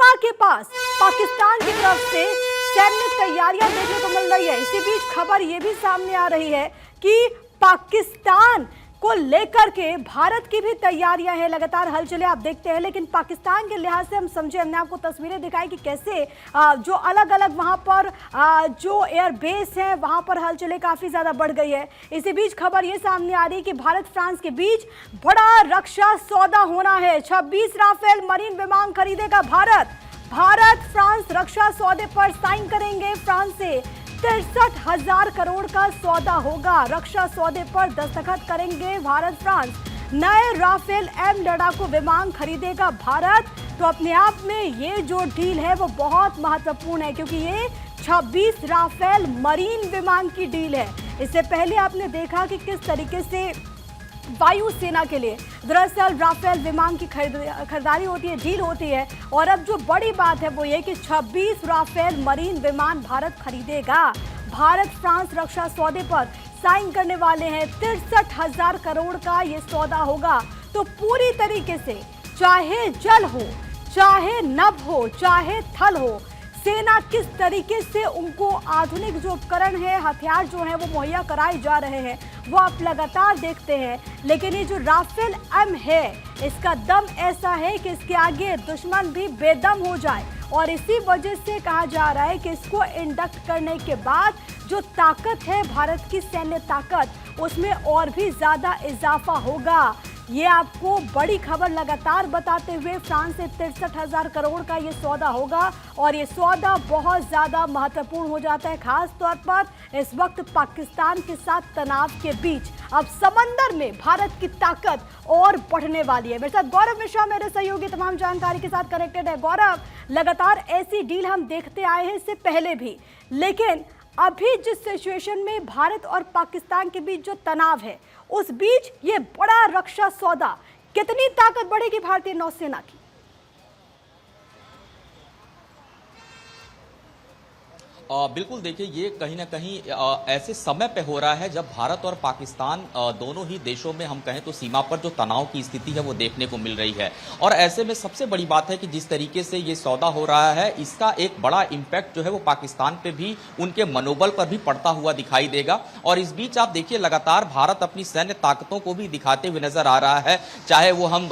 सीमा के पास पाकिस्तान की तरफ से सैन्य तैयारियां देखने को मिल रही है। इसी बीच खबर यह भी सामने आ रही है कि पाकिस्तान को लेकर के भारत की भी तैयारियां हैं, लगातार हलचलें आप देखते हैं। लेकिन पाकिस्तान के लिहाज से हम समझे, हमने आपको तस्वीरें दिखाई कि कैसे जो अलग अलग वहां पर जो एयर बेस है वहां पर हलचलें काफी ज्यादा बढ़ गई है। इसी बीच खबर ये सामने आ रही है कि भारत फ्रांस के बीच बड़ा रक्षा सौदा होना है। 26 राफेल मरीन विमान खरीदेगा भारत फ्रांस रक्षा सौदे पर साइन करेंगे। फ्रांस से 63,000 करोड़ का सौदा होगा। रक्षा सौदे पर दस्तखत करेंगे भारत फ्रांस। नए राफेल एम लड़ाकू विमान खरीदेगा भारत। तो अपने आप में ये जो डील है वो बहुत महत्वपूर्ण है, क्योंकि ये 26 राफेल मरीन विमान की डील है। इससे पहले आपने देखा कि किस तरीके से वायुसेना के लिए दरअसल राफेल विमान की खरीदारी होती है, डील होती है। और अब जो बड़ी बात है वो ये कि 26 राफेल मरीन विमान भारत खरीदेगा। भारत फ्रांस रक्षा सौदे पर साइन करने वाले हैं। 63,000 करोड़ का ये सौदा होगा। तो पूरी तरीके से चाहे जल हो, चाहे नभ हो, चाहे थल हो, सेना किस तरीके से उनको आधुनिक जो उपकरण है, हथियार जो है वो मुहैया कराए जा रहे हैं वो आप लगातार देखते हैं। लेकिन ये जो राफेल एम है इसका दम ऐसा है कि इसके आगे दुश्मन भी बेदम हो जाए। और इसी वजह से कहा जा रहा है कि इसको इंडक्ट करने के बाद जो ताकत है भारत की सैन्य ताकत, उसमें और भी ज्यादा इजाफा होगा। ये आपको बड़ी खबर लगातार बताते हुए फ्रांस से 63,000 करोड़ का ये सौदा होगा। और ये सौदा बहुत ज्यादा महत्वपूर्ण हो जाता है, खास तौर पर इस वक्त पाकिस्तान के साथ तनाव के बीच। अब समंदर में भारत की ताकत और बढ़ने वाली है। मेरे साथ गौरव मिश्रा मेरे सहयोगी तमाम जानकारी के साथ कनेक्टेड है। गौरव, लगातार ऐसी डील हम देखते आए हैं इससे पहले भी, लेकिन अभी जिस सिचुएशन में भारत और पाकिस्तान के बीच जो तनाव है, उस बीच ये बड़ा रक्षा सौदा, कितनी ताकत बढ़ेगी भारतीय नौसेना की? बिल्कुल, देखिए ये कहीं ना कहीं ऐसे समय पे हो रहा है जब भारत और पाकिस्तान दोनों ही देशों में हम कहें तो सीमा पर जो तनाव की स्थिति है वो देखने को मिल रही है। और ऐसे में सबसे बड़ी बात है कि जिस तरीके से ये सौदा हो रहा है इसका एक बड़ा इम्पैक्ट जो है वो पाकिस्तान पे भी, उनके मनोबल पर भी पड़ता हुआ दिखाई देगा। और इस बीच आप देखिए लगातार भारत अपनी सैन्य ताकतों को भी दिखाते हुए नजर आ रहा है, चाहे वो हम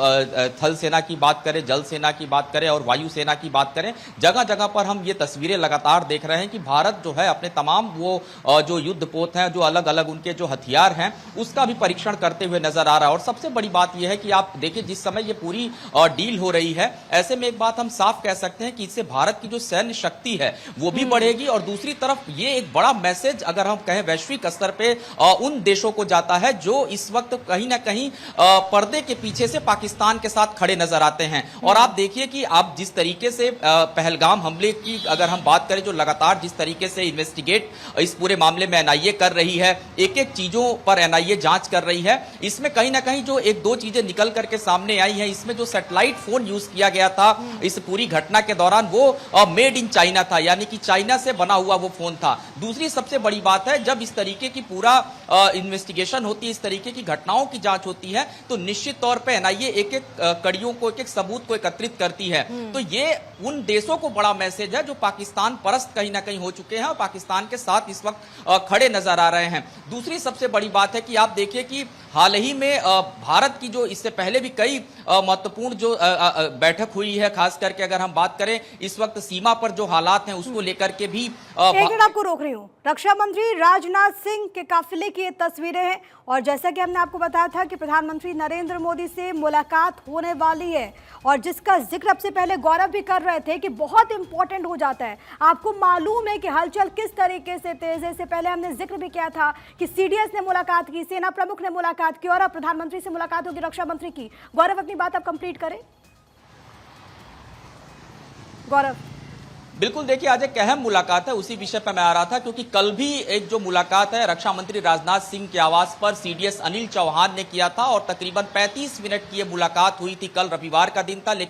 थल सेना की बात करें, जल सेना की बात करें और वायु सेना की बात करें। जगह जगह पर हम ये तस्वीरें लगातार देख रहे हैं कि भारत जो है अपने तमाम वो जो युद्धपोत हैं, जो अलग अलग उनके जो हथियार हैं, उसका भी परीक्षण करते हुए नजर आ रहा है। और सबसे बड़ी बात यह है कि आप देखिए जिस समय ये पूरी डील हो रही है, ऐसे में एक बात हम साफ कह सकते हैं कि इससे भारत की जो सैन्य शक्ति है वो भी बढ़ेगी। और दूसरी तरफ ये एक बड़ा मैसेज अगर हम कहें वैश्विक स्तर पे उन देशों को जाता है जो इस वक्त कहीं ना कहीं पर्दे के पीछे से पाकिस्तान के साथ खड़े नजर आते हैं। और आप देखिए कि आप जिस तरीके से पहलगाम हमले की अगर हम बात करें, जो लगातार जिस तरीके से इन्वेस्टिगेट इस पूरे मामले में एनआईए कर रही है, एक एक चीजों पर एनआईए जांच कर रही है, इसमें कहीं ना कहीं जो एक दो चीजें निकल करके सामने आई हैं, इसमें जो सैटेलाइट फोन यूज किया गया था इस पूरी घटना के दौरान वो मेड इन चाइना था, यानी कि चाइना से बना हुआ वो फोन था। दूसरी सबसे बड़ी बात है, जब इस तरीके की पूरा इन्वेस्टिगेशन होती है, इस तरीके की घटनाओं की जांच होती है, तो निश्चित तौर पर एनआईए एक एक कड़ियों को, एक एक सबूत को एकत्रित करती है। तो ये उन देशों को बड़ा मैसेज है जो पाकिस्तान परस्त कहीं ना कहीं हो चुके हैं और पाकिस्तान के साथ इस वक्त खड़े नजर आ रहे हैं। दूसरी सबसे बड़ी बात है कि आप देखिए कि हाल ही में भारत की जो इससे पहले भी कई महत्वपूर्ण जो बैठक हुई है, खास करके अगर हम बात करें इस वक्त सीमा पर जो हालात हैं उसको लेकर के भी एक मिनट आपको रोक रही हूँ। रक्षा मंत्री राजनाथ सिंह के काफिले की ये तस्वीरें हैं। और जैसा कि हमने आपको बताया था कि प्रधानमंत्री नरेंद्र मोदी से मुलाकात होने वाली है, और जिसका जिक्र अब से पहले गौरव भी कर रहे थे कि बहुत इंपॉर्टेंट हो जाता है। आपको मालूम है कि हलचल किस तरीके से तेज है। इससे पहले हमने जिक्र भी किया था कि सीडीएस ने मुलाकात की, सेना प्रमुख ने मुलाकात की, और अब प्रधानमंत्री से मुलाकात होगी रक्षा मंत्री की। गौरव, अपनी बात आप कंप्लीट करें। गौरव, बिल्कुल, देखिए आज एक अहम मुलाकात है, उसी विषय पर मैं आ रहा था, क्योंकि कल भी एक जो मुलाकात है रक्षा मंत्री राजनाथ सिंह के आवास पर सीडीएस अनिल चौहान ने किया था और तकरीबन 35 मिनट की ये मुलाकात हुई थी। कल रविवार का दिन था, लेकिन